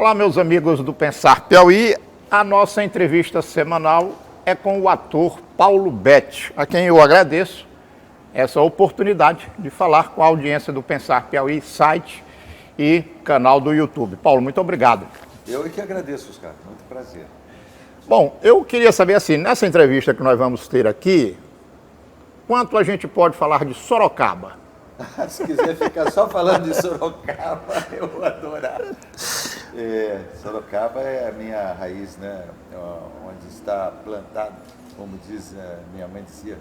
Olá, meus amigos do Pensar Piauí. A nossa entrevista semanal é com o ator Paulo Betti, a quem eu agradeço essa oportunidade de falar com a audiência do Pensar Piauí, site e canal do YouTube. Paulo, muito obrigado. Eu é que agradeço, Oscar. Muito prazer. Bom, eu queria saber assim, nessa entrevista que nós vamos ter aqui, quanto a gente pode falar de Sorocaba? Se quiser ficar só falando de Sorocaba, eu vou adorar. Sorocaba é a minha raiz, né? Onde está plantado, como diz minha mãe dizia,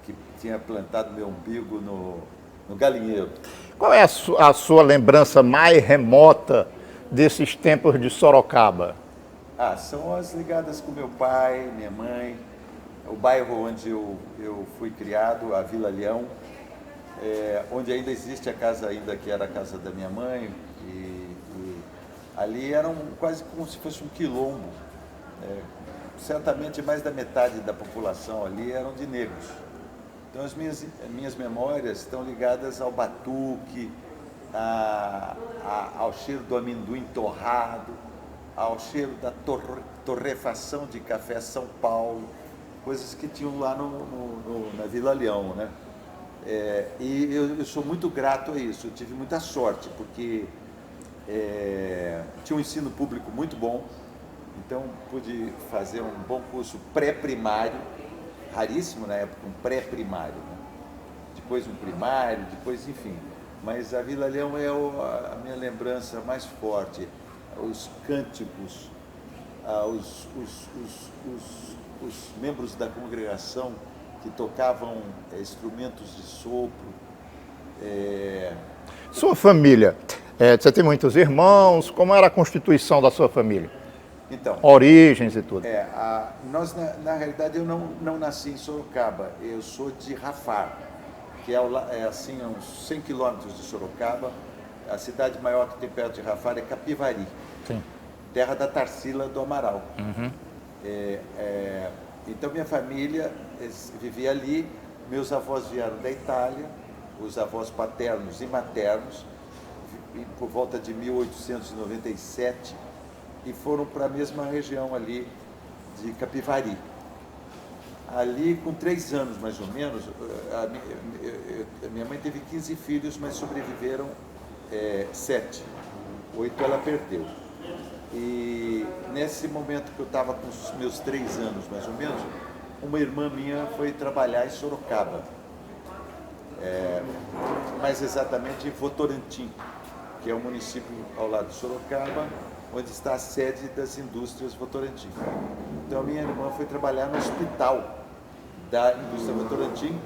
que tinha plantado meu umbigo no galinheiro. Qual é a sua lembrança mais remota desses tempos de Sorocaba? São as ligadas com meu pai, minha mãe, o bairro onde eu fui criado, a Vila Leão, onde ainda existe a casa ainda que era a casa da minha mãe, e ali era quase como se fosse um quilombo. Certamente mais da metade da população ali eram de negros. Então as minhas memórias estão ligadas ao batuque, ao cheiro do amendoim torrado, ao cheiro da torrefação de café São Paulo, coisas que tinham lá na Vila Leão, né? E eu sou muito grato a isso. Eu tive muita sorte, porque tinha um ensino público muito bom, então pude fazer um bom curso pré-primário, raríssimo na época, um pré-primário, né? Depois um primário, depois, enfim. Mas a Vila Leão é a minha lembrança mais forte. Os cânticos, os membros da congregação que tocavam instrumentos de sopro. Sua família, você tem muitos irmãos, como era a constituição da sua família? Então, origens e tudo. Nós, na realidade, eu não nasci em Sorocaba, eu sou de Rafar, que é assim, a uns 100 quilômetros de Sorocaba. A cidade maior que tem perto de Rafar é Capivari. Sim. Terra da Tarsila do Amaral. Uhum. Então minha família vivia ali, meus avós vieram da Itália, os avós paternos e maternos, por volta de 1897, e foram para a mesma região ali de Capivari. Ali, com 3 anos mais ou menos, a minha mãe teve 15 filhos, mas sobreviveram 7. 8 ela perdeu. E nesse momento que eu estava com os meus 3 anos, mais ou menos, uma irmã minha foi trabalhar em Sorocaba, mais exatamente em Votorantim, que é um município ao lado de Sorocaba, onde está a sede das indústrias Votorantim. Então a minha irmã foi trabalhar no hospital da indústria Votorantim,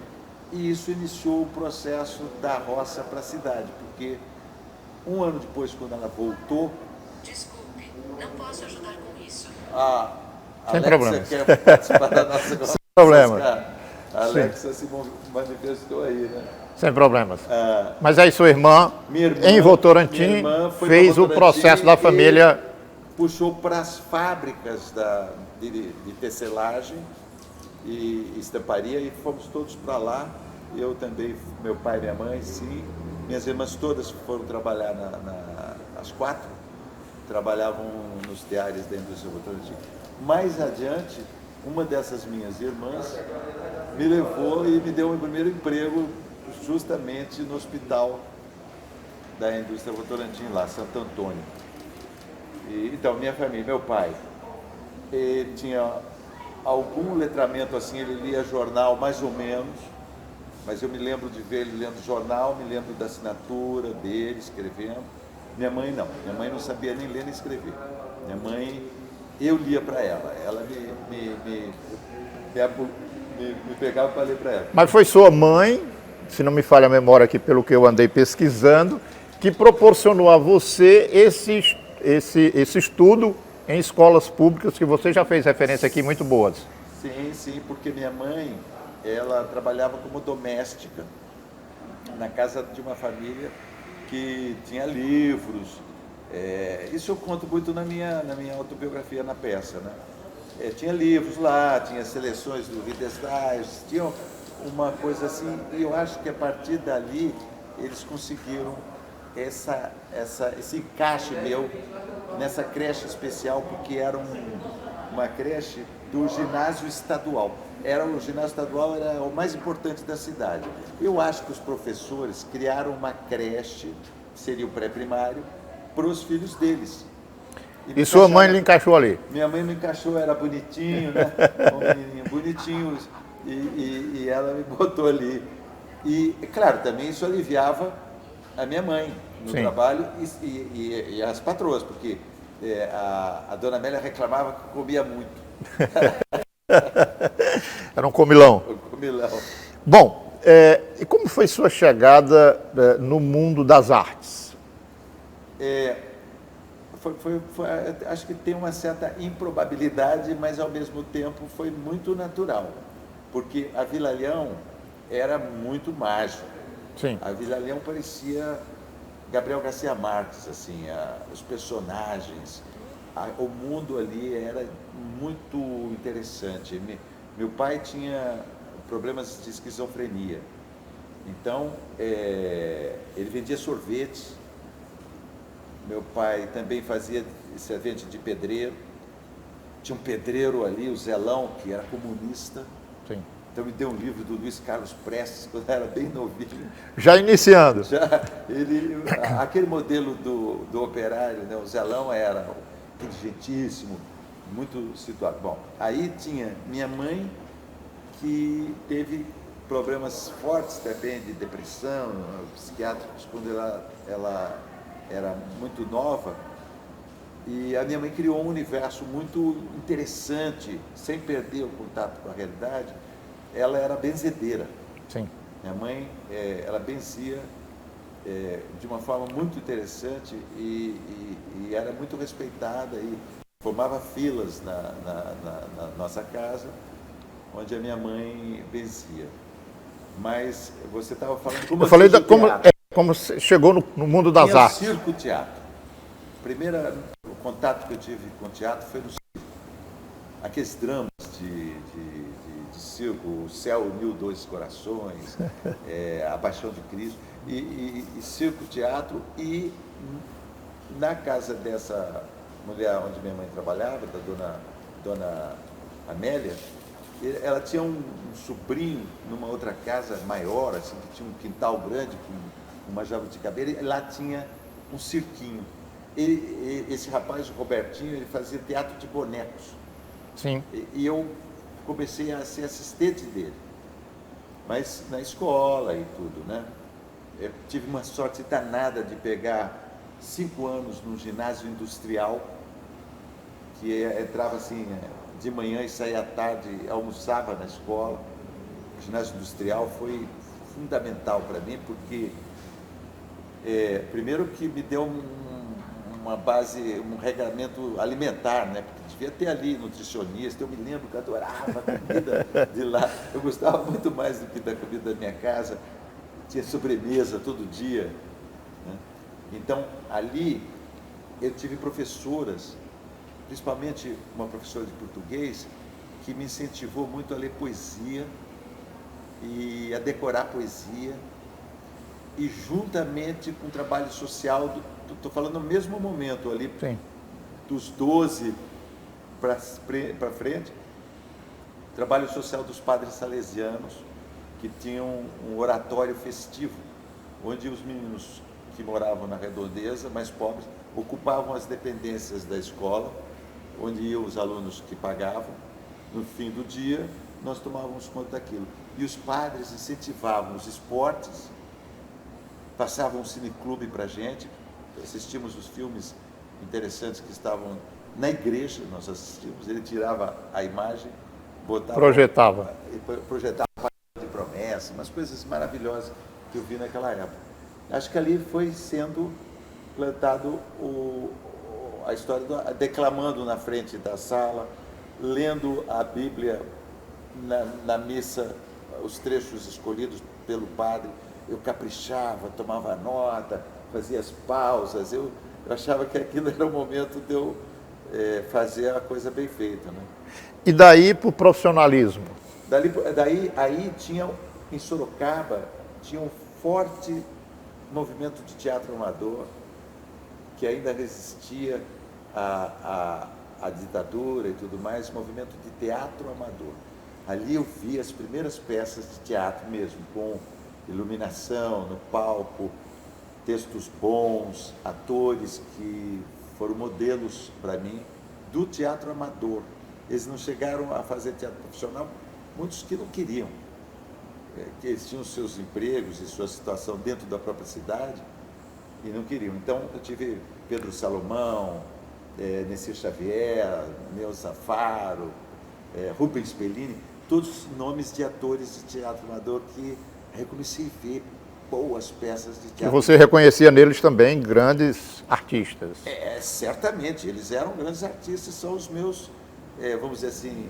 e isso iniciou o processo da roça para a cidade, porque um ano depois, quando ela voltou... Desculpe, não posso ajudar com isso. Sem problemas. Quer participar da nossa conversa? Sem problemas. A Alexa se manifestou aí, né? Sem problemas. Mas aí sua irmã em Votorantim, fez o processo da família... Puxou para as fábricas de tecelagem e estamparia, e fomos todos para lá. Eu também, meu pai e minha mãe, sim. Minhas irmãs todas foram trabalhar, as 4, trabalhavam nos teares da indústria Votorantim. Mais adiante, uma dessas minhas irmãs me levou e me deu o meu primeiro emprego justamente no hospital da indústria Votorantim, lá, Santo Antônio. Então, minha família, meu pai, ele tinha algum letramento assim, ele lia jornal mais ou menos, mas eu me lembro de ver ele lendo jornal, me lembro da assinatura dele, escrevendo. Minha mãe não, minha mãe não sabia nem ler nem escrever. Minha mãe, eu lia para ela me pegava para ler para ela. Mas foi sua mãe, se não me falha a memória aqui pelo que eu andei pesquisando, que proporcionou a você esse estudo em escolas públicas, que você já fez referência aqui, muito boas. Sim, porque minha mãe, ela trabalhava como doméstica na casa de uma família que tinha livros. Isso eu conto muito na minha autobiografia, na peça, né? Tinha livros lá, tinha seleções do Reader's Digest, tinha uma coisa assim, e eu acho que a partir dali eles conseguiram esse encaixe meu nessa creche especial, porque era uma creche do ginásio estadual. O ginásio estadual era o mais importante da cidade. Eu acho que os professores criaram uma creche, que seria o pré-primário, para os filhos deles. E sua mãe lhe encaixou ali? Minha mãe me encaixou, era bonitinho, né? Um menininho bonitinho, e ela me botou ali. E, claro, também isso aliviava a minha mãe no trabalho e as patroas, porque a dona Amélia reclamava que comia muito. Era um comilão. Um comilão. Bom, e como foi sua chegada no mundo das artes? Acho que tem uma certa improbabilidade, mas ao mesmo tempo foi muito natural, porque a Vila Leão era muito mágica. Sim. A Vila Leão parecia Gabriel Garcia Marques, assim, os personagens, o mundo ali era muito interessante. Meu pai tinha problemas de esquizofrenia, então ele vendia sorvetes. Meu pai também fazia servente de pedreiro. Tinha um pedreiro ali, o Zelão, que era comunista. Sim. Então me deu um livro do Luiz Carlos Prestes, quando eu era bem novinho. Já iniciando. Aquele modelo do operário, né, o Zelão era inteligentíssimo, muito situado. Bom, aí tinha minha mãe, que teve problemas fortes também de depressão, psiquiátricos, quando ela era muito nova, e a minha mãe criou um universo muito interessante, sem perder o contato com a realidade. Ela era benzedeira. Sim. Minha mãe, ela benzia de uma forma muito interessante e era muito respeitada e formava filas na nossa casa, onde a minha mãe benzia. Mas você estava falando como como chegou no mundo das artes. Circo-teatro. O contato que eu tive com o teatro foi no circo. Aqueles dramas de circo, O Céu Uniu Dois Corações, A Paixão de Cristo, e circo-teatro. E na casa dessa mulher onde minha mãe trabalhava, da dona Amélia, ela tinha um sobrinho numa outra casa maior, assim, que tinha um quintal grande, com uma jabuticabeira, e lá tinha um cirquinho. Esse rapaz, o Robertinho, ele fazia teatro de bonecos. Sim. E eu comecei a ser assistente dele, mas na escola e tudo, né? Eu tive uma sorte danada de pegar 5 anos no ginásio industrial, que entrava assim de manhã e saía à tarde, almoçava na escola. O ginásio industrial foi fundamental para mim, porque primeiro que me deu uma base, um regramento alimentar, né? Porque devia ter ali nutricionista. Eu me lembro que eu adorava a comida de lá. Eu gostava muito mais do que da comida da minha casa. Tinha sobremesa todo dia, né? Então, ali eu tive professoras, principalmente uma professora de português, que me incentivou muito a ler poesia e a decorar poesia, e juntamente com o trabalho social, estou falando no mesmo momento ali, sim, dos 12 para frente, trabalho social dos padres salesianos, que tinham um oratório festivo, onde os meninos que moravam na redondeza, mais pobres, ocupavam as dependências da escola, onde iam os alunos que pagavam. No fim do dia, nós tomávamos conta daquilo. E os padres incentivavam os esportes, passavam um cineclube para a gente, assistimos os filmes interessantes que estavam na igreja, nós assistimos, ele tirava a imagem, projetava de promessa, umas coisas maravilhosas que eu vi naquela época. Acho que ali foi sendo plantado a história declamando na frente da sala, lendo a Bíblia na missa, os trechos escolhidos pelo padre. Eu caprichava, tomava nota, fazia as pausas. Eu achava que aquilo era o momento de eu fazer a coisa bem feita, né? E daí para o profissionalismo? Aí tinha, em Sorocaba, tinha um forte movimento de teatro amador que ainda resistia à ditadura e tudo mais, movimento de teatro amador. Ali eu vi as primeiras peças de teatro mesmo, com iluminação no palco, textos bons, atores que foram modelos para mim do teatro amador. Eles não chegaram a fazer teatro profissional, muitos que não queriam, que eles tinham seus empregos e sua situação dentro da própria cidade e não queriam. Então eu tive Pedro Salomão, Necir Xavier, Neuza Faro, Rubens Bellini, todos nomes de atores de teatro amador que reconheci ver boas peças de teatro. E você reconhecia neles também grandes artistas. Certamente, eles eram grandes artistas, são os meus, vamos dizer assim,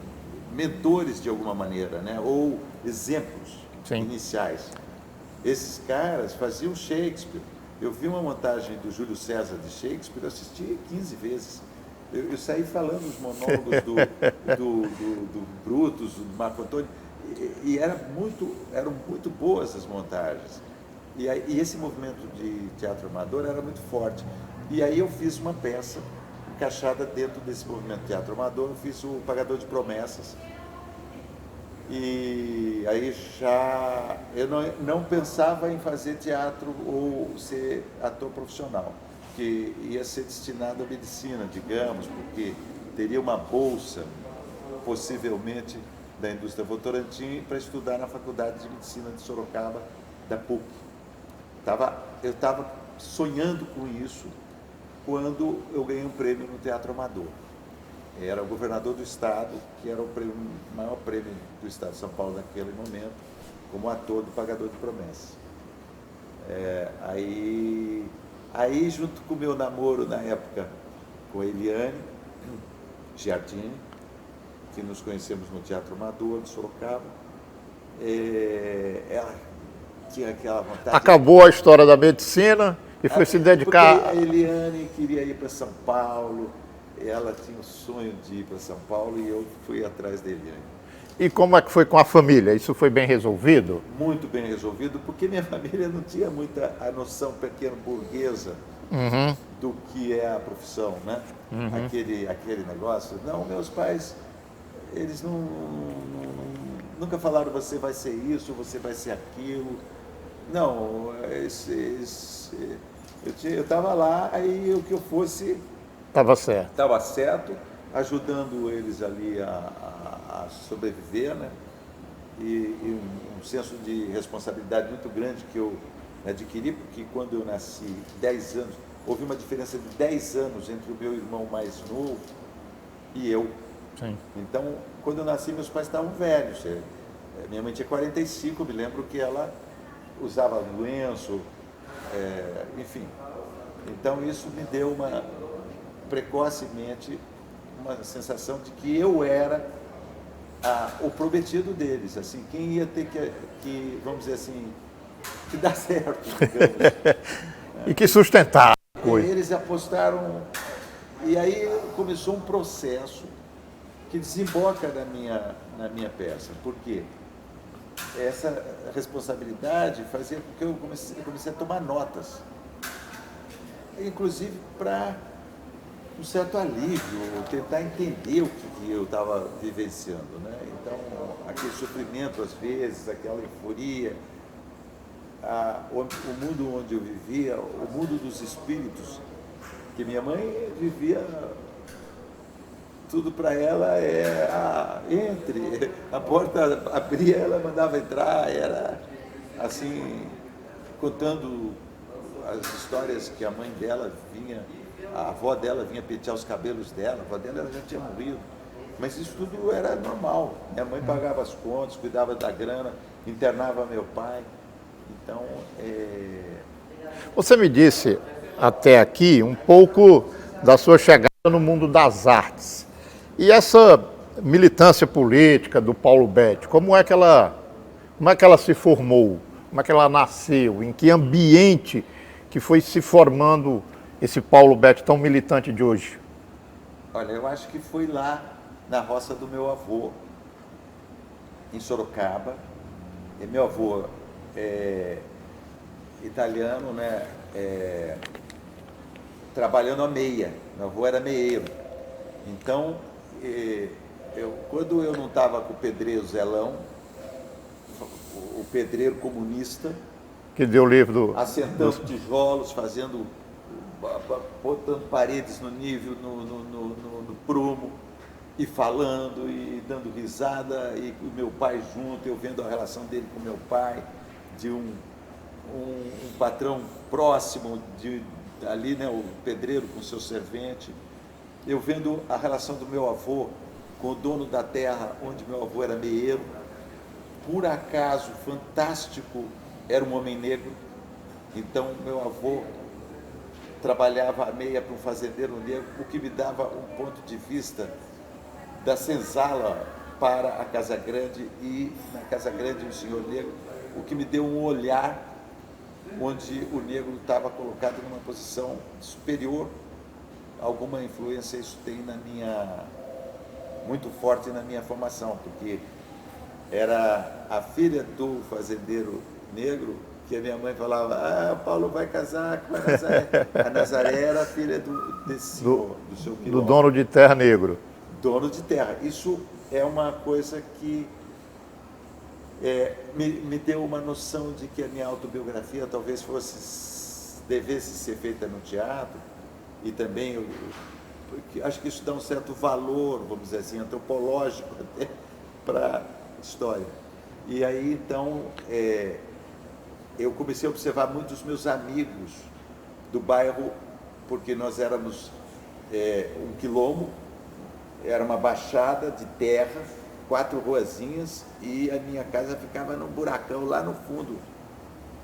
mentores de alguma maneira, né? Ou exemplos iniciais. Esses caras faziam Shakespeare. Eu vi uma montagem do Júlio César de Shakespeare, eu assisti 15 vezes. Eu saí falando os monólogos do Brutus, do Marco Antônio, e eram muito boas as montagens. E esse movimento de teatro amador era muito forte. E aí eu fiz uma peça encaixada dentro desse movimento de teatro amador, eu fiz o Pagador de Promessas. E aí já eu não pensava em fazer teatro ou ser ator profissional, que ia ser destinado à medicina, digamos, porque teria uma bolsa, possivelmente, da indústria Votorantim para estudar na Faculdade de Medicina de Sorocaba, da PUC. Eu estava sonhando com isso quando eu ganhei um prêmio no Teatro Amador. Era o governador do estado, que era o maior prêmio do estado de São Paulo naquele momento, como ator do Pagador de Promessas. Aí, junto com o meu namoro na época com a Eliane Giardini, que nos conhecemos no Teatro Amador de Sorocaba, ela tinha aquela vontade. Acabou a história da medicina e foi se dedicar. Porque a Eliane queria ir para São Paulo, ela tinha o sonho de ir para São Paulo e eu fui atrás da Eliane. E como é que foi com a família? Isso foi bem resolvido? Muito bem resolvido, porque minha família não tinha muita a noção pequeno burguesa do que é a profissão, né? Aquele negócio. Não, meus pais, eles nunca falaram você vai ser isso, você vai ser aquilo. Não, eu estava lá, aí o que eu fosse... Estava certo. Estava certo, ajudando eles ali a sobreviver, né? E um senso de responsabilidade muito grande que eu adquiri, porque quando eu nasci, 10 anos, houve uma diferença de 10 anos entre o meu irmão mais novo e eu. Sim. Então, quando eu nasci, meus pais estavam velhos. Minha mãe tinha 45, me lembro que ela usava lenço, enfim. Então, isso me deu precocemente uma sensação de que eu era o prometido deles, assim, quem ia ter que vamos dizer assim, que dar certo, digamos. E que sustentar a E coisa. eles apostaram, e aí começou um processo que desemboca na minha peça. Por quê? Essa responsabilidade fazia com que eu comecei a tomar notas, inclusive para um certo alívio, tentar entender o que eu estava vivenciando, né? Então, aquele sofrimento às vezes, aquela euforia, o mundo onde eu vivia, o mundo dos espíritos, que minha mãe vivia, tudo para ela entre, a porta abria, ela mandava entrar, era assim, contando as histórias que a mãe dela vinha, a avó dela vinha pentear os cabelos dela, a avó dela já tinha morrido, mas isso tudo era normal. Minha mãe pagava as contas, cuidava da grana, internava meu pai. Então, Você me disse até aqui um pouco da sua chegada no mundo das artes. E essa militância política do Paulo Betti, como é que ela se formou? Como é que ela nasceu? Em que ambiente que foi se formando esse Paulo Betti tão militante de hoje? Olha, eu acho que foi lá na roça do meu avô, em Sorocaba. E meu avô italiano, né, trabalhando a meia. Meu avô era meieiro. Então, quando eu não estava com o pedreiro Zelão, o pedreiro comunista, Que deu o livro do... assentando tijolos, botando paredes no nível, no prumo, e falando e dando risada, e o meu pai junto, eu vendo a relação dele com meu pai, de um patrão próximo, ali, né, o pedreiro com seu servente, eu vendo a relação do meu avô com o dono da terra, onde meu avô era meieiro, por acaso, fantástico, era um homem negro, então meu avô trabalhava a meia para um fazendeiro negro, o que me dava um ponto de vista da senzala para a Casa Grande, e na Casa Grande um senhor negro, o que me deu um olhar onde o negro estava colocado numa posição superior. Alguma influência isso tem muito forte na minha formação, porque era a filha do fazendeiro negro que a minha mãe falava, Paulo vai casar com a Nazaré. A Nazaré era a filha desse senhor, do seu quilombo. Do dono de terra negro. Dono de terra. Isso é uma coisa que me deu uma noção de que a minha autobiografia talvez devesse ser feita no teatro, e também porque acho que isso dá um certo valor, vamos dizer assim, antropológico até para a história. E aí então eu comecei a observar muito os meus amigos do bairro, porque nós éramos um quilombo, era uma baixada de terra, 4 ruazinhas, e a minha casa ficava num buracão lá no fundo.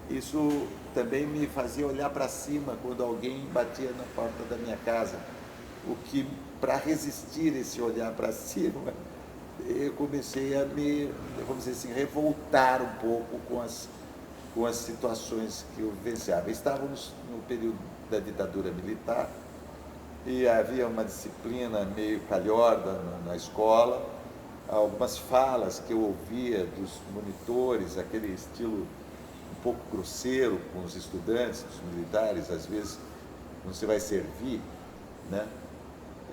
Isso também me fazia olhar para cima quando alguém batia na porta da minha casa. O que, para resistir esse olhar para cima, eu comecei a vamos dizer assim, revoltar um pouco com as situações que eu vivenciava. Estávamos no período da ditadura militar, e havia uma disciplina meio calhorda na escola, algumas falas que eu ouvia dos monitores, aquele estilo um pouco grosseiro com os estudantes, os militares, às vezes, quando você vai servir, né?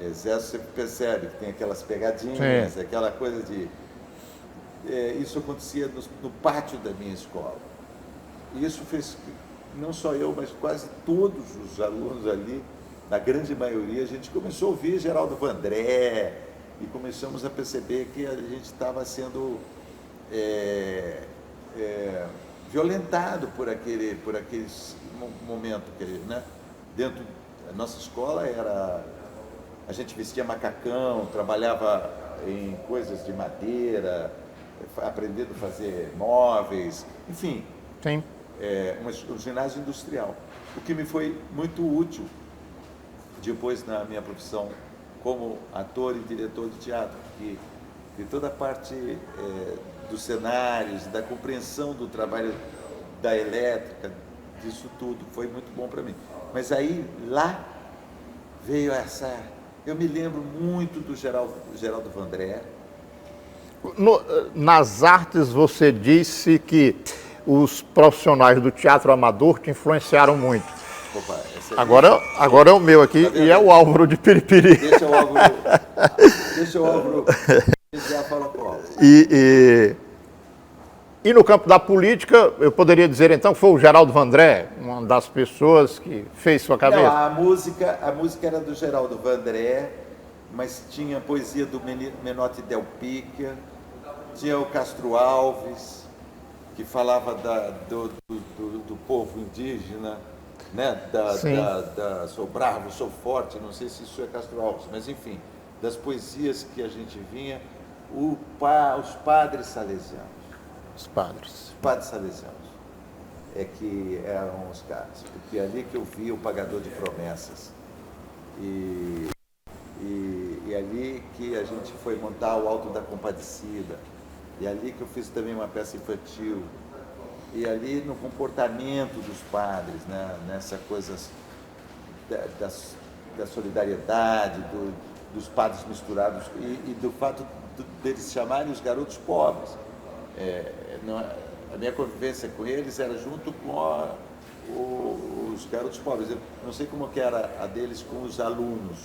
Exército, você percebe que tem aquelas pegadinhas, Sim. aquela coisa de... isso acontecia no pátio da minha escola. E isso fez que, não só eu, mas quase todos os alunos ali, na grande maioria, a gente começou a ouvir Geraldo Vandré, e começamos a perceber que a gente estava sendo violentado por aquele momento, né? Dentro da nossa escola a gente vestia macacão, trabalhava em coisas de madeira, aprendendo a fazer móveis, enfim, Sim. um ginásio industrial, o que me foi muito útil depois na minha profissão como ator e diretor de teatro, porque de toda a parte dos cenários, da compreensão do trabalho da elétrica, disso tudo, foi muito bom para mim. Mas aí, lá, veio eu me lembro muito do Geraldo Vandré. Nas artes, você disse que os profissionais do teatro amador te influenciaram muito. Opa, Agora é o meu aqui, e é o Álvaro de Piripiri. Deixa o Álvaro já fala com o Álvaro. E no campo da política, eu poderia dizer então que foi o Geraldo Vandré, uma das pessoas que fez sua cabeça? Não, a música era do Geraldo Vandré, mas tinha poesia do Menotti Del Picchia, tinha o Castro Alves, que falava do povo indígena, né? Sou bravo, sou forte, não sei se isso é Castro Alves, mas enfim, das poesias que a gente vinha, os padres salesianos. Os padres. Os padres salesianos que eram os caras, porque é ali que eu vi o Pagador de Promessas, e ali que a gente foi montar o Alto da Compadecida, e ali que eu fiz também uma peça infantil, e ali no comportamento dos padres, né, nessa coisa da solidariedade, dos padres misturados, e do fato deles chamarem os garotos pobres. A minha convivência com eles era junto com os garotos pobres. Eu não sei como que era a deles com os alunos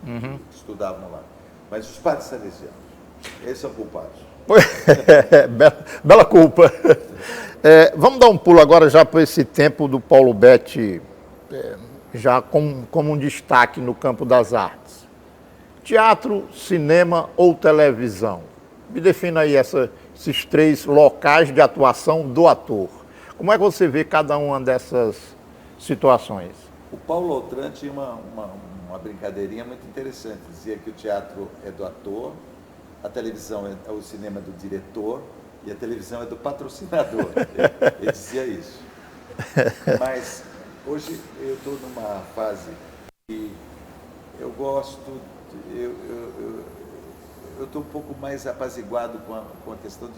que estudavam lá, mas os padres salesianos, eles são culpados. Bela culpa. Vamos dar um pulo agora já para esse tempo do Paulo Betti, já como um destaque no campo das artes. Teatro, cinema ou televisão? Me defina aí esses 3 locais de atuação do ator. Como é que você vê cada uma dessas situações? O Paulo Autran tinha uma brincadeirinha muito interessante. Dizia que o teatro é do ator, a televisão é o cinema do diretor e a televisão é do patrocinador. Ele dizia isso. Mas hoje eu estou numa fase que eu gosto, eu estou um pouco mais apaziguado com a questão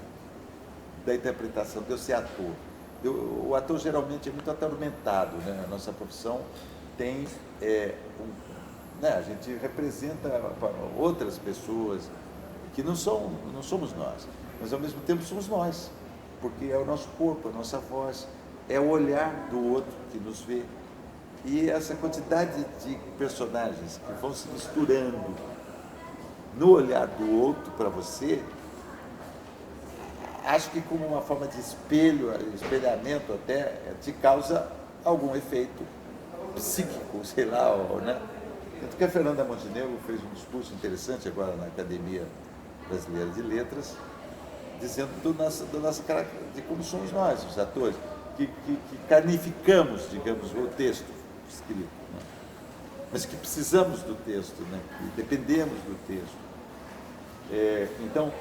da interpretação, de eu ser ator. O ator geralmente é muito atormentado, né? A nossa profissão tem né? A gente representa outras pessoas que não somos nós, mas ao mesmo tempo somos nós, porque é o nosso corpo, a nossa voz, é o olhar do outro que nos vê. E essa quantidade de personagens que vão se misturando no olhar do outro para você, acho que como uma forma de espelhamento até, te causa algum efeito psíquico, sei lá, né? Tanto que a Fernanda Montenegro fez um discurso interessante agora na Academia Brasileira de Letras, dizendo de como somos nós, os atores, que carnificamos, digamos, o texto escrito, né? Mas que precisamos do texto, né? Que dependemos do texto. Então,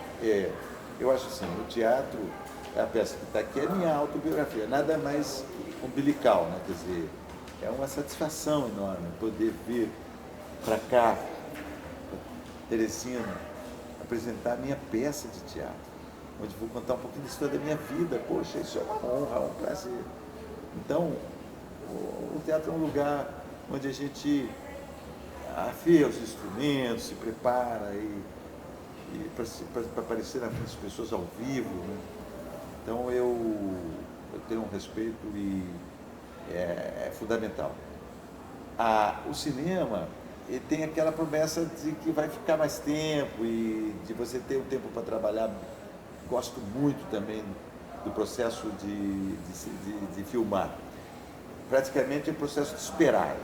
eu acho assim, o teatro, a peça que está aqui é minha autobiografia, nada mais umbilical, né? Quer dizer, é uma satisfação enorme poder vir para cá, Teresina, apresentar a minha peça de teatro, onde vou contar um pouquinho da história da minha vida. Poxa, isso é uma honra, é um prazer. Então, o teatro é um lugar onde a gente afia os instrumentos, se prepara para aparecer na frente das pessoas ao vivo, né? Então eu tenho um respeito e é fundamental. O cinema tem aquela promessa de que vai ficar mais tempo e de você ter um tempo para trabalhar. Gosto muito também do processo de filmar. Praticamente é o processo de esperar.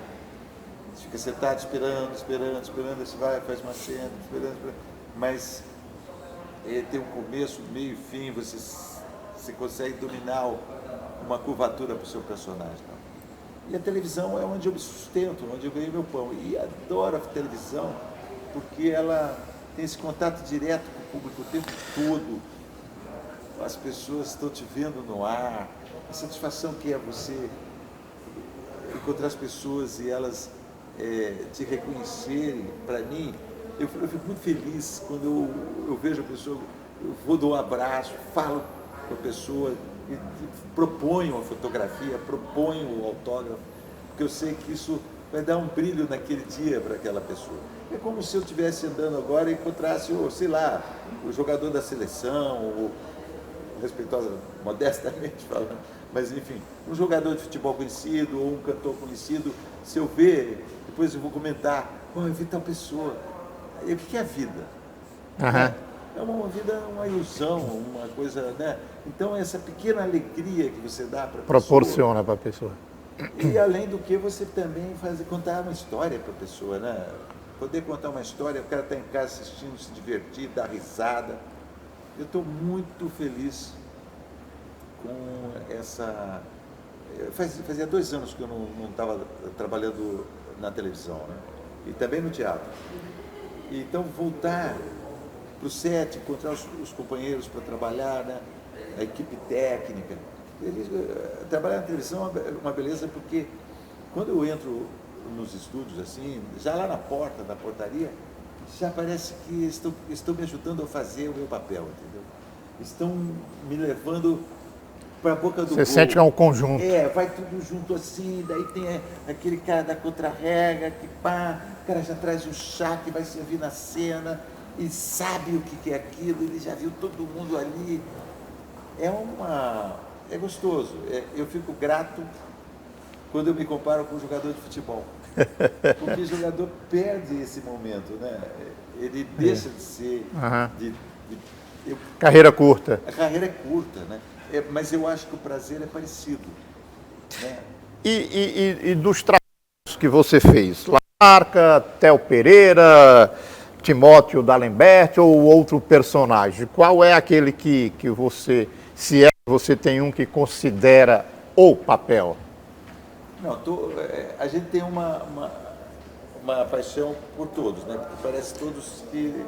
Você fica sentado esperando, aí você vai, faz uma cena, esperando. Mas tem um começo, meio e fim, você consegue dominar uma curvatura para o seu personagem. E a televisão é onde eu me sustento, onde eu ganho meu pão. E adoro a televisão porque ela tem esse contato direto com o público o tempo todo. As pessoas estão te vendo no ar, a satisfação que é você encontrar as pessoas e elas te reconhecerem. Para mim, eu fico muito feliz quando eu vejo a pessoa, eu vou dar um abraço, falo com a pessoa, e proponho a fotografia, proponho o autógrafo, porque eu sei que isso vai dar um brilho naquele dia para aquela pessoa. É como se eu estivesse andando agora e encontrasse, sei lá, o jogador da seleção, ou respeitosa, modestamente falando, mas enfim, um jogador de futebol conhecido ou um cantor conhecido. Se eu ver, depois eu vou comentar, eu vi tal pessoa. E o que é a vida? Uhum. É uma vida, uma ilusão, uma coisa, né? Então essa pequena alegria que você dá para a pessoa, proporciona para a pessoa. E além do que você também contar uma história para a pessoa, né? Poder contar uma história, o cara está em casa assistindo, se divertir, dar risada. Eu estou muito feliz com essa... Fazia 2 anos que eu não estava trabalhando na televisão, né? E também no teatro. Então voltar para o set, encontrar os companheiros para trabalhar, né? A equipe técnica. Trabalhar na televisão é uma beleza, porque quando eu entro nos estúdios, assim, já lá na porta, na portaria, já parece que estão me ajudando a fazer o meu papel, entendeu? Estão me levando para a boca do gol. Você sente que é um conjunto. Vai tudo junto assim, daí tem aquele cara da contra-rega, que o cara já traz o chá que vai servir na cena, e sabe o que é aquilo, ele já viu todo mundo ali. É gostoso. Eu fico grato quando eu me comparo com um jogador de futebol. Porque o jogador perde esse momento, né? Ele deixa de ser... Carreira curta. A carreira é curta, né? Mas eu acho que o prazer é parecido, né? E dos trabalhos que você fez? Lamarca, Theo Pereira, Timóteo D'Alembert ou outro personagem? Qual é aquele que você, se é que você tem um que considera o papel? Não, a gente tem uma paixão por todos, né? Porque parece todos que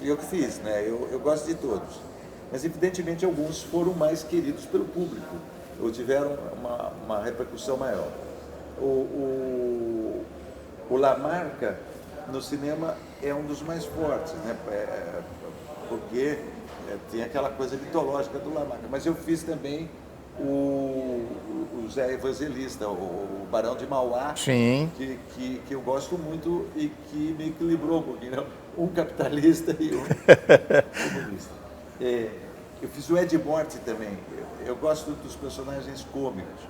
eu que fiz, né? Eu gosto de todos. Mas, evidentemente, alguns foram mais queridos pelo público, ou tiveram uma repercussão maior. O Lamarca, no cinema, é um dos mais fortes, né? Porque tem aquela coisa mitológica do Lamarca. Mas eu fiz também o Zé Evangelista, o Barão de Mauá, Sim. Que eu gosto muito e que me equilibrou um pouquinho, né? Um capitalista e um comunista. Eu fiz o Ed Morte também. Eu gosto dos personagens cômicos.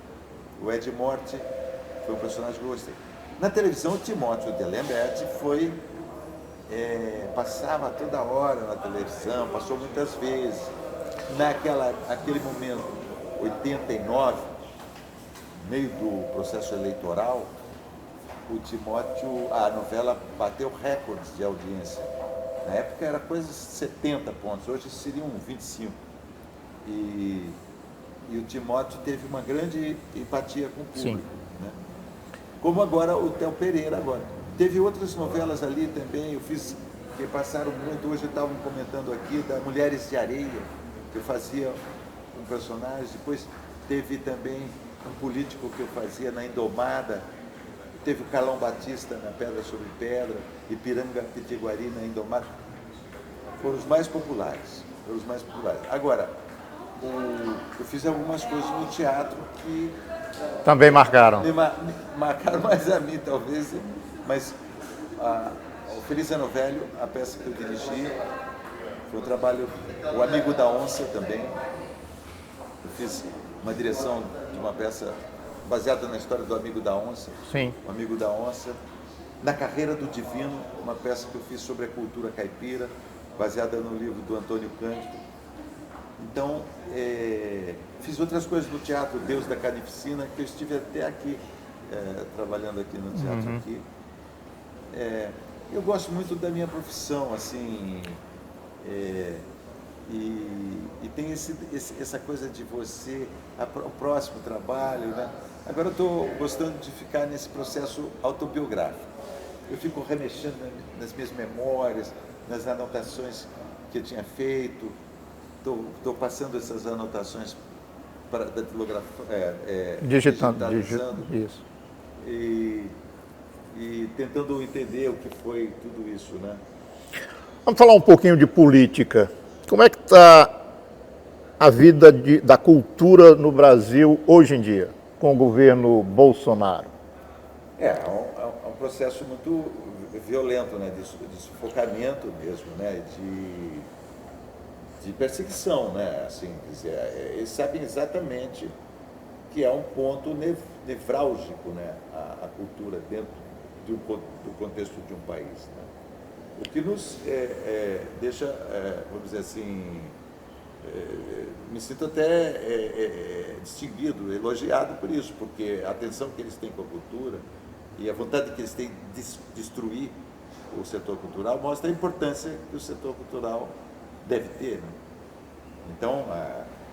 O Ed Morte foi um personagem que eu gostei. Na televisão, o Timóteo D'Alembert passava toda hora na televisão, passou muitas vezes. Naquele momento, 89, no meio do processo eleitoral, o Timóteo, a novela bateu recordes de audiência. Na época era coisa de 70 pontos, hoje seriam 25. E o Timóteo teve uma grande empatia com o público. Né? Como agora o Theo Pereira agora. Teve outras novelas ali também, eu fiz, que passaram muito, hoje estavam comentando aqui, da Mulheres de Areia, que eu fazia um personagem, depois teve também um político que eu fazia na Indomada, teve o Carlão Batista na Pedra sobre Pedra, Ipiranga Pitiguari na Indomada. Foram os mais populares. Agora, eu fiz algumas coisas no teatro que... Também marcaram. Me marcaram mais a mim, talvez. Mas o Feliz Ano Velho, a peça que eu dirigi, foi um trabalho... O Amigo da Onça também. Eu fiz uma direção de uma peça baseada na história do Amigo da Onça. Sim. O Amigo da Onça. Na Carreira do Divino, uma peça que eu fiz sobre a cultura caipira, baseada no livro do Antônio Cândido. Então, fiz outras coisas no teatro, Deus da Carnificina, que eu estive até aqui, trabalhando aqui no teatro aqui. Eu gosto muito da minha profissão, assim, e tem essa coisa de você, o próximo trabalho, né? Agora eu estou gostando de ficar nesse processo autobiográfico. Eu fico remexendo nas minhas memórias, nas anotações que eu tinha feito. Estou passando essas anotações para datilografia, digitalizando isso. E tentando entender o que foi tudo isso, né? Vamos falar um pouquinho de política. Como é que está a vida da cultura no Brasil hoje em dia, com o governo Bolsonaro? É um processo muito violento, né? De sufocamento mesmo, né? De perseguição, né? Assim, quer dizer, eles sabem exatamente que é um ponto nevrálgico, né? A cultura dentro do contexto de um país, né? O que nos deixa, vamos dizer assim, me sinto até distinguido, elogiado por isso, porque a atenção que eles têm com a cultura e a vontade que eles têm de destruir o setor cultural mostra a importância que o setor cultural deve ter, né? Então,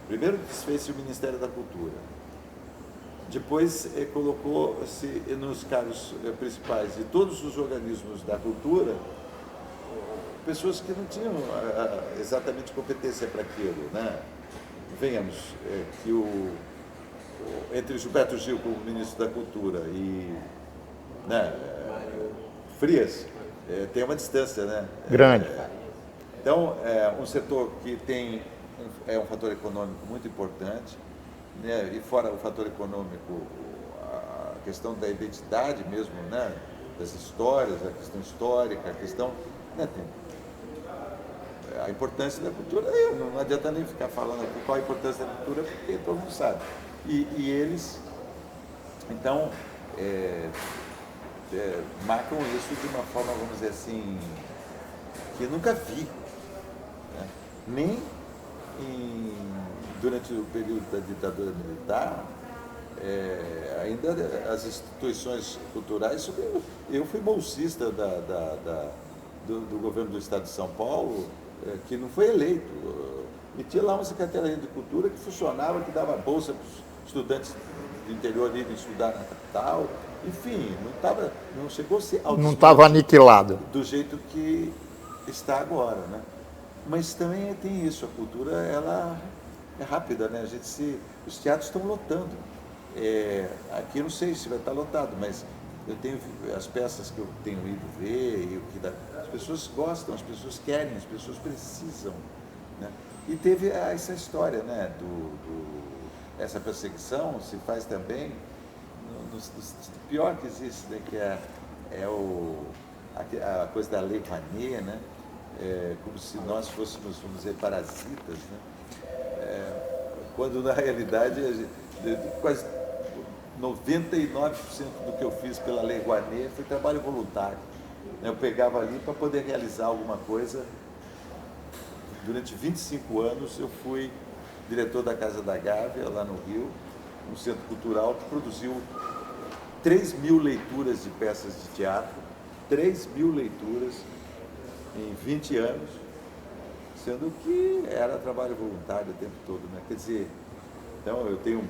primeiro desfez-se o Ministério da Cultura, depois colocou-se nos cargos principais de todos os organismos da cultura pessoas que não tinham exatamente competência para aquilo, né? Venhamos, que entre Gilberto Gil como ministro da Cultura e Frias, tem uma distância, né? Grande. Então, um setor que tem um fator econômico muito importante, né? E fora o fator econômico, a questão da identidade mesmo, né? Das histórias, a questão histórica, a questão... Né? A importância da cultura, não adianta nem ficar falando aqui qual a importância da cultura, porque todo mundo sabe. E eles Então, marcam isso de uma forma, vamos dizer assim, que eu nunca vi, né? Nem durante o período da ditadura militar, ainda as instituições culturais, eu fui bolsista do governo do estado de São Paulo, que não foi eleito. E tinha lá uma Secretaria de Cultura que funcionava, que dava bolsa para os estudantes do interior irem estudar na capital. Enfim, não chegou a ser Não estava aniquilado. do jeito que está agora, né? Mas também tem isso, a cultura ela é rápida, né? Os teatros estão lotando. Aqui eu não sei se vai estar lotado, mas eu tenho as peças que eu tenho ido ver e as pessoas gostam, as pessoas querem, as pessoas precisam, né? E teve essa história, né? Essa perseguição se faz também no pior que existe, né? Que a coisa da Lei Rouanet, né? Como se nós fôssemos, vamos dizer, parasitas, né? Quando na realidade quase 99% do que eu fiz pela Lei Rouanet foi trabalho voluntário. Eu pegava ali para poder realizar alguma coisa. Durante 25 anos eu fui diretor da Casa da Gávea, lá no Rio, um centro cultural que produziu 3.000 leituras de peças de teatro, 3.000 leituras em 20 anos, sendo que era trabalho voluntário o tempo todo, né? Quer dizer, então eu tenho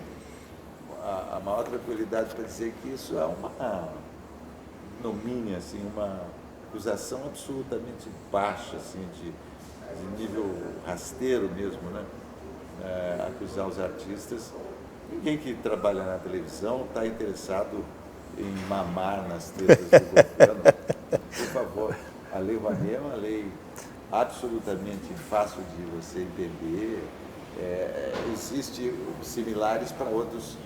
a maior tranquilidade para dizer que isso é uma ignomínia, assim, uma acusação absolutamente baixa, assim, de nível rasteiro mesmo, né? Acusar os artistas. Ninguém que trabalha na televisão está interessado em mamar nas tetas do governo. Por favor, a Lei Rouanet é uma lei absolutamente fácil de você entender. Existe similares para outros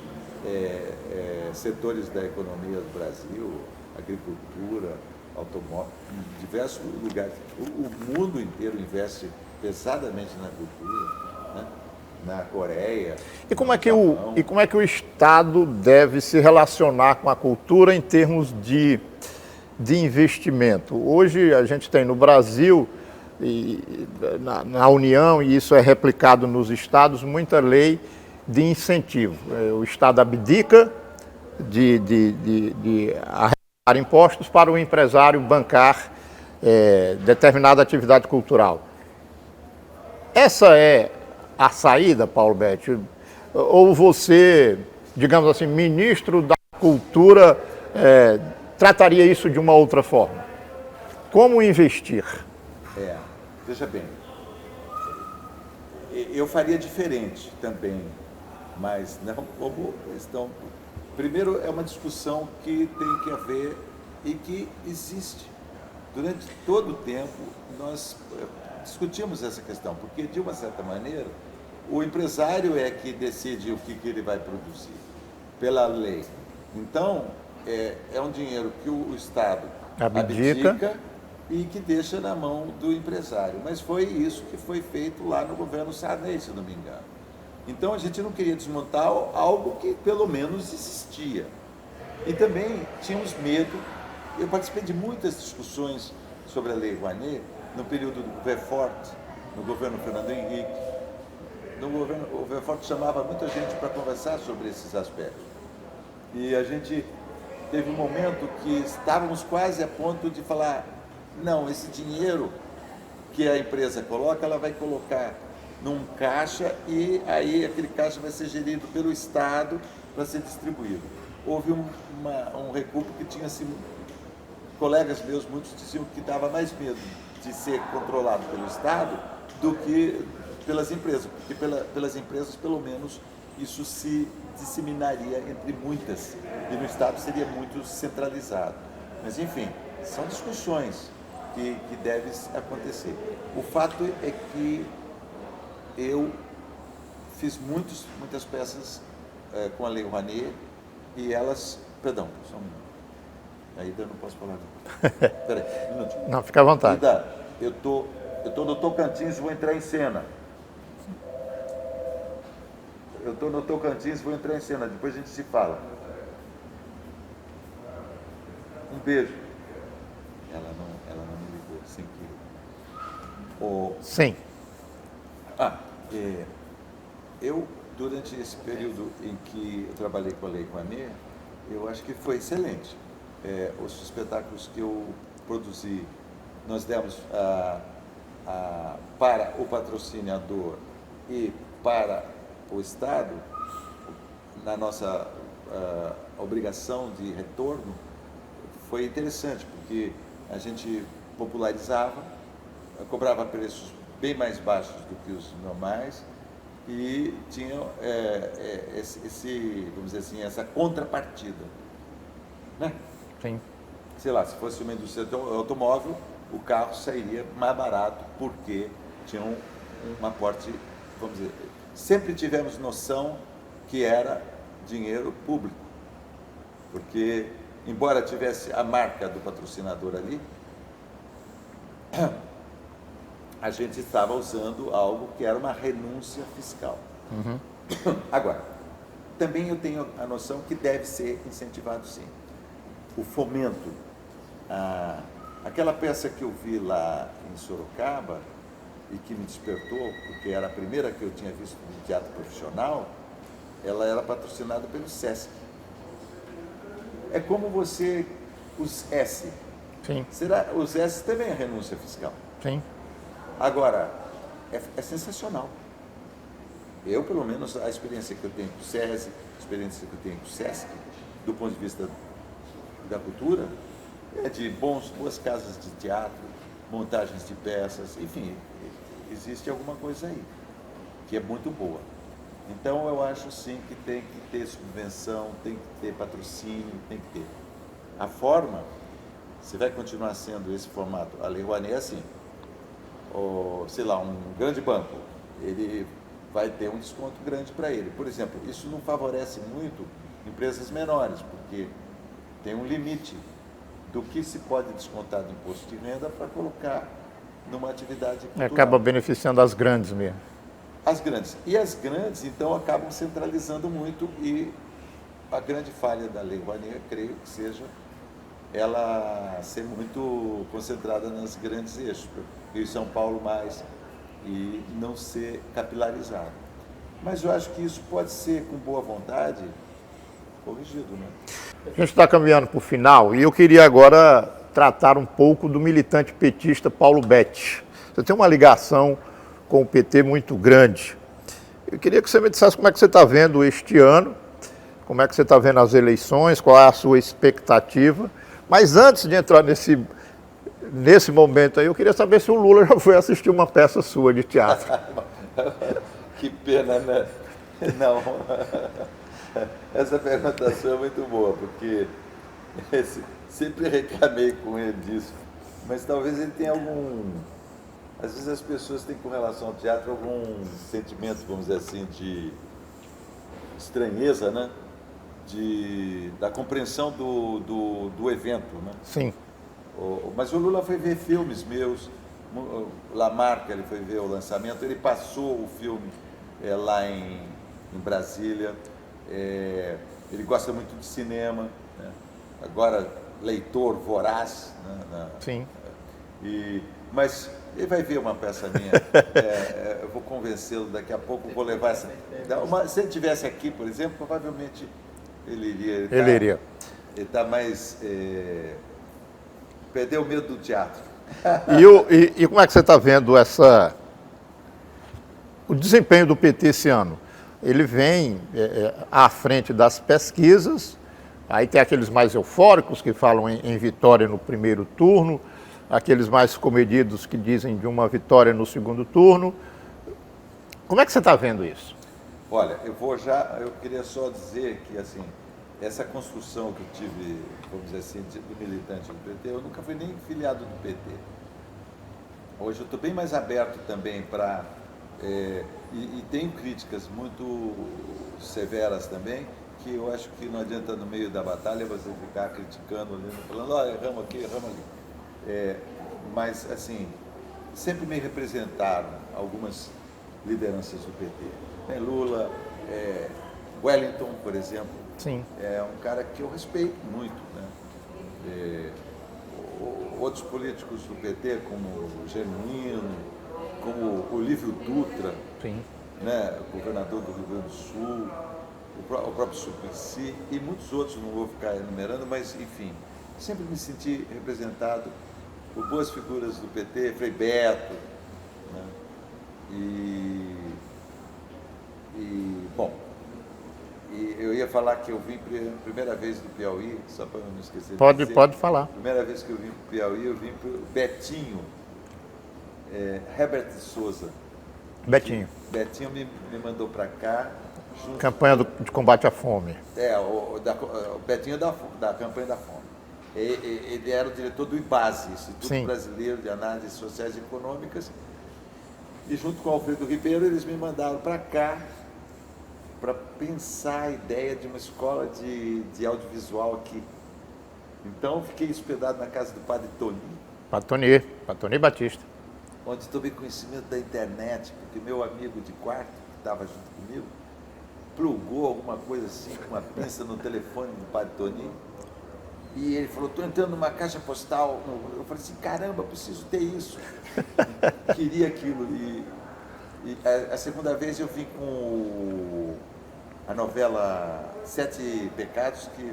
setores da economia do Brasil, agricultura, automóvel, em diversos lugares. O mundo inteiro investe pesadamente na cultura, né? Na Coreia. E como é que o Estado deve se relacionar com a cultura em termos de investimento? Hoje a gente tem no Brasil, na União, e isso é replicado nos estados, muita lei de incentivo. O Estado abdica de arrecadar impostos para o empresário bancar determinada atividade cultural. Essa é a saída, Paulo Betti? Ou você, digamos assim, ministro da Cultura, trataria isso de uma outra forma? Como investir? Veja bem, eu faria diferente também, mas não como estão. Primeiro, é uma discussão que tem que haver e que existe. Durante todo o tempo, nós discutimos essa questão, porque, de uma certa maneira, o empresário é que decide o que ele vai produzir, pela lei. Então, é um dinheiro que o Estado abdica e que deixa na mão do empresário. Mas foi isso que foi feito lá no governo Sarney, se não me engano. Então, a gente não queria desmontar algo que, pelo menos, existia. E também tínhamos medo. Eu participei de muitas discussões sobre a Lei Rouanet no período do governo Forte, no governo Fernando Henrique. O governo Forte chamava muita gente para conversar sobre esses aspectos. E a gente teve um momento que estávamos quase a ponto de falar: não, esse dinheiro que a empresa coloca, ela vai colocar num caixa e aí aquele caixa vai ser gerido pelo Estado para ser distribuído. Houve um recuo que tinha assim, colegas meus, muitos diziam que dava mais medo de ser controlado pelo Estado do que pelas empresas, porque pelas empresas, pelo menos, isso se disseminaria entre muitas, e no Estado seria muito centralizado. Mas, enfim, são discussões que devem acontecer. O fato é que eu fiz muitas peças com a Lei Rouanet e elas... Perdão, só um minuto. Ainda não posso falar. Espera aí, um minutinho. Não, fica à vontade. Ainda, eu tô no Tocantins, vou entrar em cena. Eu estou no Tocantins, vou entrar em cena, depois a gente se fala. beijo. Ela não me ligou, sem querer. Sim. Eu, durante esse período em que eu trabalhei com a Lei Rouanet, eu acho que foi excelente. Os espetáculos que eu produzi, nós demos para o patrocinador e para o Estado, na nossa obrigação de retorno, foi interessante, porque a gente popularizava, cobrava preços bem mais baixos do que os normais e tinha vamos dizer assim, essa contrapartida, né? Sim. Sei lá, se fosse uma indústria automóvel, o carro sairia mais barato porque tinha um aporte, vamos dizer, sempre tivemos noção que era dinheiro público, porque embora tivesse a marca do patrocinador ali, a gente estava usando algo que era uma renúncia fiscal. Uhum. Agora, também eu tenho a noção que deve ser incentivado sim. O fomento, aquela peça que eu vi lá em Sorocaba e que me despertou, porque era a primeira que eu tinha visto de teatro profissional, ela era patrocinada pelo SESC. É como os S. Sim. Os S também é renúncia fiscal. Sim. Agora, é sensacional. Eu, pelo menos, a experiência que eu tenho com o SESI, a experiência que eu tenho com o SESC, do ponto de vista da cultura, é de boas casas de teatro, montagens de peças, enfim, existe alguma coisa aí, que é muito boa. Então, eu acho, sim, que tem que ter subvenção, tem que ter patrocínio, tem que ter. A forma, se vai continuar sendo esse formato, a Lei Rouanet é assim, sei lá, um grande banco, ele vai ter um desconto grande para ele. Por exemplo, isso não favorece muito empresas menores, porque tem um limite do que se pode descontar do imposto de renda para colocar numa atividade cultural. Acaba beneficiando as grandes mesmo. As grandes. E as grandes, então, acabam centralizando muito e a grande falha da Lei Rouanet, creio que seja ela ser muito concentrada nas grandes eixos, Rio e São Paulo mais, e não ser capilarizado. Mas eu acho que isso pode ser, com boa vontade, corrigido, né? A gente está caminhando para o final e eu queria agora tratar um pouco do militante petista Paulo Betti. Você tem uma ligação com o PT muito grande. Eu queria que você me dissesse como é que você está vendo este ano, como é que você está vendo as eleições, qual é a sua expectativa. Mas antes de entrar nesse momento aí, eu queria saber se o Lula já foi assistir uma peça sua de teatro. Que pena, né? Não. Essa perguntação é muito boa, porque sempre reclamei com ele disso, mas talvez ele tenha às vezes as pessoas têm com relação ao teatro algum sentimento, vamos dizer assim, de estranheza, né? Da compreensão do evento, né? Sim. Mas o Lula foi ver filmes meus, Lamarca, ele foi ver o lançamento, ele passou o filme lá em Brasília, ele gosta muito de cinema, né? Agora leitor voraz, né? Sim. Mas ele vai ver uma peça minha, eu vou convencê-lo daqui a pouco, vou levar essa. Se ele estivesse aqui, por exemplo, provavelmente ele iria. Ele iria. Ele está mais. Perdeu o medo do teatro. E como é que você está vendo o desempenho do PT esse ano? Ele vem à frente das pesquisas, aí tem aqueles mais eufóricos que falam em vitória no primeiro turno, aqueles mais comedidos que dizem de uma vitória no segundo turno. Como é que você está vendo isso? Olha, eu queria só dizer que, assim, essa construção que eu tive, vamos dizer assim, do militante do PT, eu nunca fui nem filiado do PT. Hoje eu estou bem mais aberto também para... e tenho críticas muito severas também, que eu acho que não adianta no meio da batalha você ficar criticando, falando, olha, erramos aqui, erramos ali. Mas, assim, sempre me representaram algumas lideranças do PT. Lula, Wellington, por exemplo. Sim. É um cara que eu respeito muito, né? outros políticos do PT, como o Genuíno, como o Lívio Dutra, Sim. né, governador do Rio Grande do Sul, o próprio Suplicy e muitos outros, não vou ficar enumerando, mas enfim, sempre me senti representado por boas figuras do PT, Frei Beto, né, bom, e eu ia falar que eu vim primeira vez do Piauí, só para não esquecer de dizer. Pode falar. Primeira vez que eu vim para o Piauí, eu vim para o Betinho, Herbert de Souza. Betinho. Betinho me mandou para cá. Campanha de combate à fome. O Betinho da campanha da fome. Ele era o diretor do IBASE, Instituto Sim. Brasileiro de Análises Sociais e Econômicas. E junto com o Alfredo Ribeiro, eles me mandaram para cá para pensar a ideia de uma escola de audiovisual aqui. Então, fiquei hospedado na casa do padre Toni, Toni Batista. onde tomei conhecimento da internet, porque meu amigo de quarto, que estava junto comigo, plugou alguma coisa assim, com uma pinça no telefone do padre Toni, e ele falou, estou entrando numa caixa postal. Eu falei assim, caramba, preciso ter isso. Queria aquilo. E a segunda vez eu vim com a novela Sete Pecados, que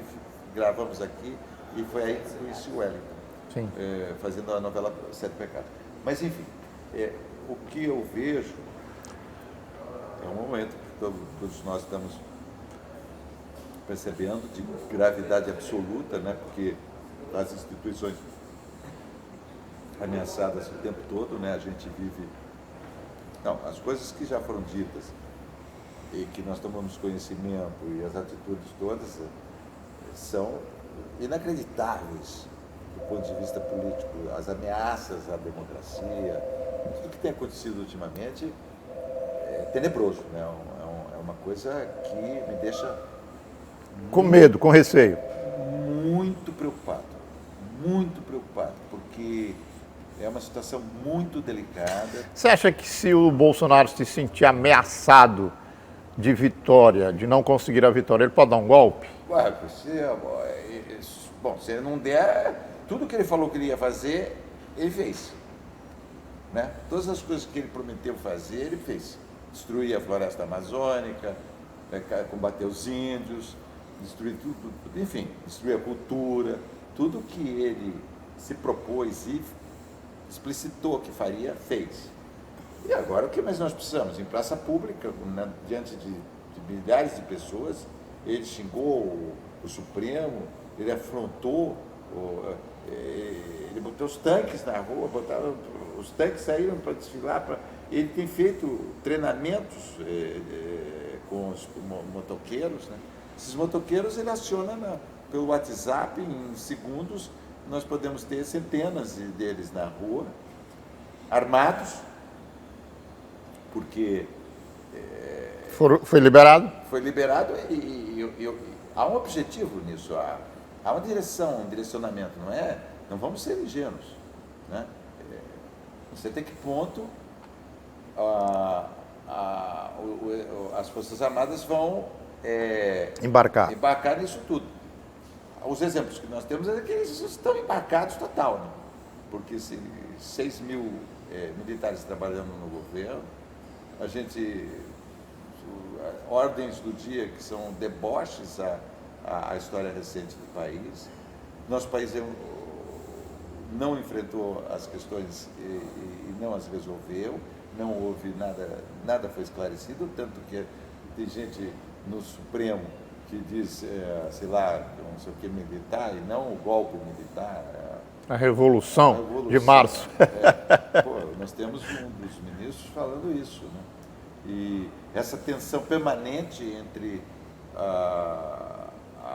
gravamos aqui, e foi aí que eu conheci o Wellington. Sim. Fazendo a novela Sete Pecados. Mas, enfim, o que eu vejo é um momento que todos nós estamos percebendo de gravidade absoluta, né? Porque as instituições ameaçadas o tempo todo, né? A gente vive... Não, as coisas que já foram ditas e que nós tomamos conhecimento e as atitudes todas são inacreditáveis do ponto de vista político. As ameaças à democracia, tudo que tem acontecido ultimamente é tenebroso, né? É uma coisa que me deixa Com medo, com receio. muito preocupado, porque é uma situação muito delicada. Você acha que se o Bolsonaro se sentir ameaçado de vitória, de não conseguir a vitória, ele pode dar um golpe? Ué, se ele não der, tudo que ele falou que ele ia fazer, ele fez. Né? Todas as coisas que ele prometeu fazer, ele fez. Destruir a floresta amazônica, combater os índios, destruir tudo, enfim, destruir a cultura, tudo que ele se propôs e explicitou que faria, fez. E agora o que mais nós precisamos? Em praça pública, né, diante de milhares de pessoas, ele xingou o Supremo, ele afrontou, ele botou os tanques na rua, os tanques saíram para desfilar, ele tem feito treinamentos com os motoqueiros, né? Esses motoqueiros ele aciona pelo WhatsApp, em segundos nós podemos ter centenas deles na rua, armados, porque Foi liberado? foi liberado e há um objetivo nisso, há uma direção, um direcionamento, não vamos ser ingênuos, né? Você tem que ponto as Forças Armadas vão Embarcar nisso tudo. Os exemplos que nós temos é que eles estão embarcados total, né? Porque 6 mil militares trabalhando no governo, a gente, ordens do dia que são deboches à história recente do país. Nosso país não enfrentou as questões e não as resolveu, não houve nada foi esclarecido, tanto que tem gente no Supremo que diz, sei lá, não sei o que militar, e não o golpe militar. a Revolução de Março. Nós temos um dos ministros falando isso, né? E essa tensão permanente entre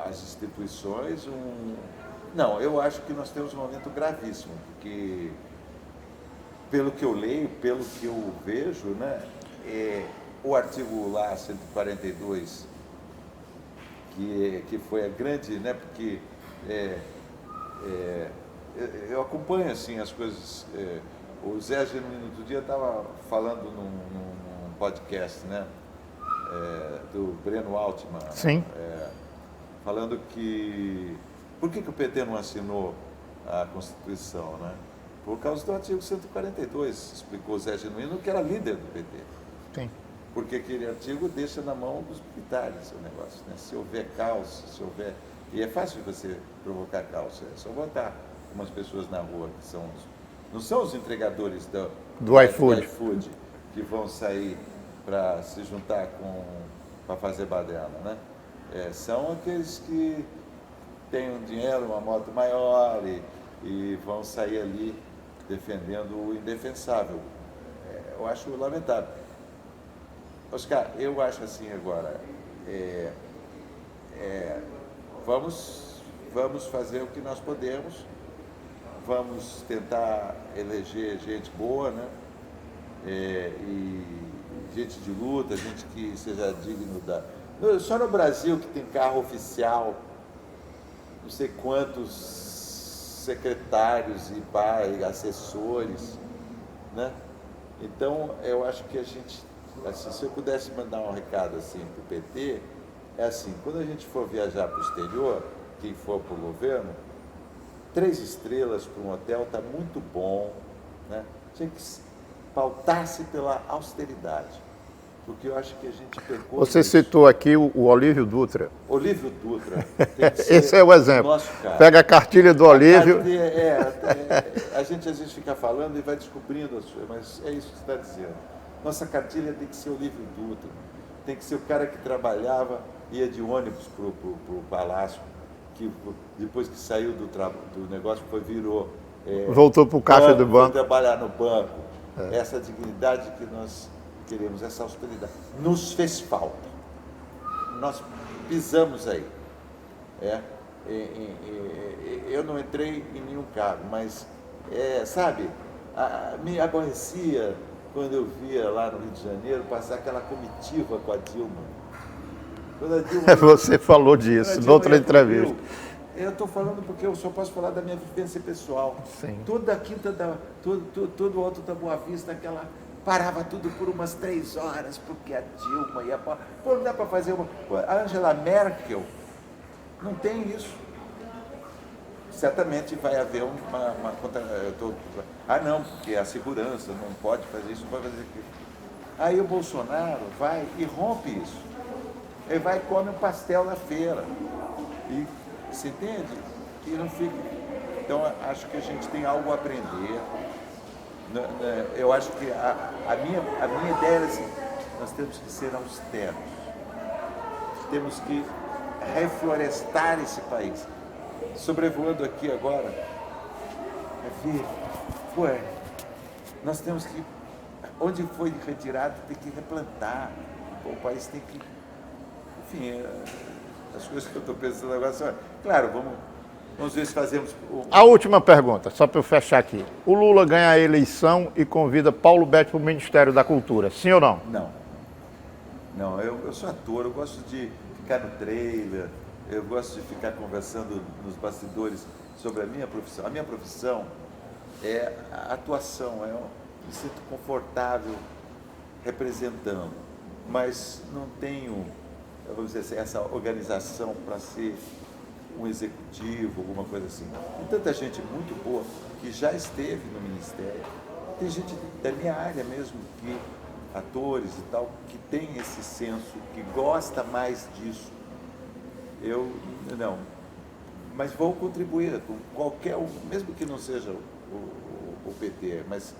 as instituições, não, eu acho que nós temos um momento gravíssimo, porque pelo que eu leio, pelo que eu vejo, né, o artigo lá 142, que foi a grande, né, porque eu acompanho assim as coisas. O Zé Genuíno outro dia estava falando num podcast, né, do Breno Altman. Sim. Falando que por que o PT não assinou a Constituição, né? Por causa do artigo 142, explicou o Zé Genuíno, que era líder do PT. Sim. Porque aquele artigo deixa na mão dos militares o negócio, né? Se houver caos, se houver... E é fácil você provocar caos, é só botar umas pessoas na rua que são... Não são os entregadores do iFood que vão sair para se juntar para fazer baderna, né? São aqueles que têm um dinheiro, uma moto maior e vão sair ali defendendo o indefensável. Eu acho lamentável. Oscar, eu acho assim agora, vamos fazer o que nós podemos, vamos tentar eleger gente boa, né? E gente de luta, gente que seja digno da... Só no Brasil que tem carro oficial, não sei quantos secretários e assessores, né? Então, eu acho que a gente, assim, se eu pudesse mandar um recado assim para o PT, é assim, quando a gente for viajar para o exterior, quem for para o governo, 3 estrelas para um hotel está muito bom, né? Tinha que pautar-se pela austeridade, porque eu acho que a gente pecou. Você citou aqui o Olívio Dutra. Olívio Dutra. Tem que ser esse é o exemplo. Nosso cara. Pega a cartilha do Olívio. A gente às vezes fica falando e vai descobrindo as coisas, mas é isso que você está dizendo. Nossa cartilha tem que ser Olívio Dutra. Tem que ser o cara que trabalhava, ia de ônibus para o palácio, que depois que saiu do negócio virou... voltou para o caixa do banco. Foi trabalhar no banco. Essa dignidade que nós queremos, essa austeridade. Nos fez falta. Nós pisamos aí. Eu não entrei em nenhum cargo, mas, sabe, me aborrecia quando eu via lá no Rio de Janeiro passar aquela comitiva com a Dilma. Quando a Dilma Você falou disso, noutra entrevista. Eu estou falando porque eu só posso falar da minha vivência pessoal. Sim. Toda a quinta, todo o Alto da Boa Vista, parava tudo por umas 3 horas, porque a Dilma ia... Pô, não dá para fazer uma... A Angela Merkel não tem isso. Certamente vai haver uma conta... não, porque a segurança não pode fazer isso, não pode fazer aquilo. Aí o Bolsonaro vai e rompe isso. Ele vai e come um pastel na feira. E, você entende? E não fica... Então, acho que a gente tem algo a aprender. Eu acho que a minha ideia é assim, nós temos que ser austeros. Temos que reflorestar esse país. Sobrevoando aqui agora, nós temos que, onde foi retirado, tem que replantar. O país tem que, enfim, as coisas que eu estou pensando agora são, claro, vamos ver se fazemos... A última pergunta, só para eu fechar aqui. O Lula ganha a eleição e convida Paulo Betti para o Ministério da Cultura, sim ou não? Não, eu sou ator, eu gosto de ficar no trailer, eu gosto de ficar conversando nos bastidores sobre a minha profissão. A minha profissão é a atuação, eu me sinto confortável representando, mas não tenho, vamos dizer assim, essa organização para ser um executivo, alguma coisa assim. Tem tanta gente muito boa que já esteve no Ministério, tem gente da minha área mesmo, atores e tal, que tem esse senso, que gosta mais disso. Eu não, mas vou contribuir com qualquer um, mesmo que não seja o PT, mas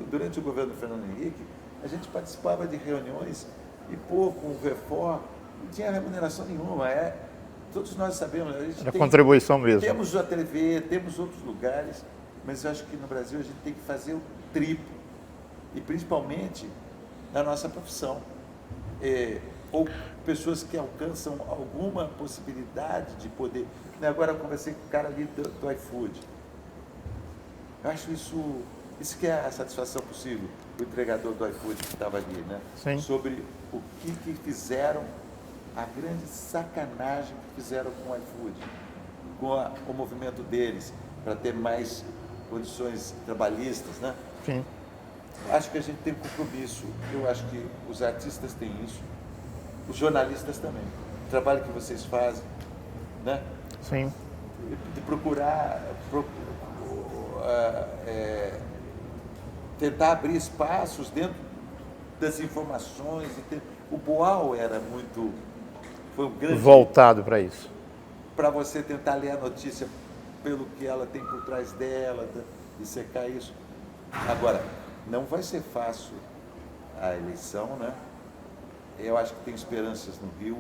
durante o governo do Fernando Henrique, a gente participava de reuniões e, com o VFOR, não tinha remuneração nenhuma, todos nós sabemos. A gente era contribuição mesmo. Temos a TV, temos outros lugares, mas eu acho que no Brasil a gente tem que fazer o triplo, e principalmente na nossa profissão. Ou pessoas que alcançam alguma possibilidade de poder... Agora eu conversei com o cara ali do iFood. Eu acho isso que é a satisfação possível do entregador do iFood que estava ali, né? Sim. Sobre o que fizeram, a grande sacanagem que fizeram com o iFood, com o movimento deles, para ter mais condições trabalhistas, né? Sim. Acho que a gente tem um compromisso, eu acho que os artistas têm isso, os jornalistas também. O trabalho que vocês fazem, né? Sim. de procurar tentar abrir espaços dentro das informações. O Boal era foi um grande voltado para isso. para você tentar ler a notícia pelo que ela tem por trás dela, e secar isso. Agora, não vai ser fácil a eleição, né? Eu acho que tem esperanças no Rio,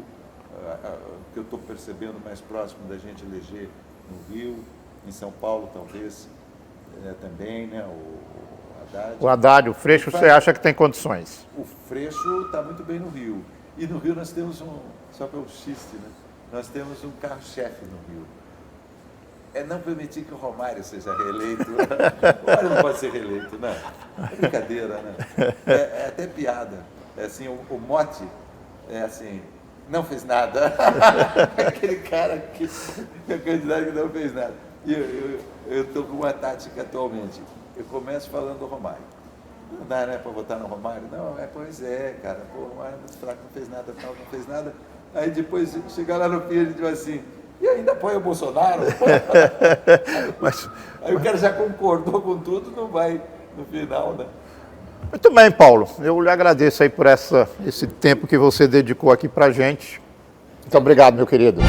que eu estou percebendo mais próximo da gente eleger no Rio, em São Paulo talvez também, né? O Haddad. O Haddad, o Freixo, você acha que tem condições? O Freixo está muito bem no Rio. E no Rio nós temos só pelo xiste, né? Nós temos um carro-chefe no Rio. É não permitir que o Romário seja reeleito. O Romário não pode ser reeleito, não. É brincadeira, né? É até piada. É assim, o mote é assim, não fez nada. Aquele cara que é candidato que não fez nada. E eu estou com uma tática atualmente. Eu começo falando do Romário. Não dá, né, para votar no Romário? Não, pois é, cara. Pô, o Romário é muito fraco, não fez nada, tal, não fez nada. Aí depois, chegar lá no fim, a gente vai assim, e ainda apoia o Bolsonaro? Aí o cara já concordou com tudo, não vai no final, né? Muito bem, Paulo. Eu lhe agradeço aí por esse tempo que você dedicou aqui pra gente. Muito obrigado, meu querido.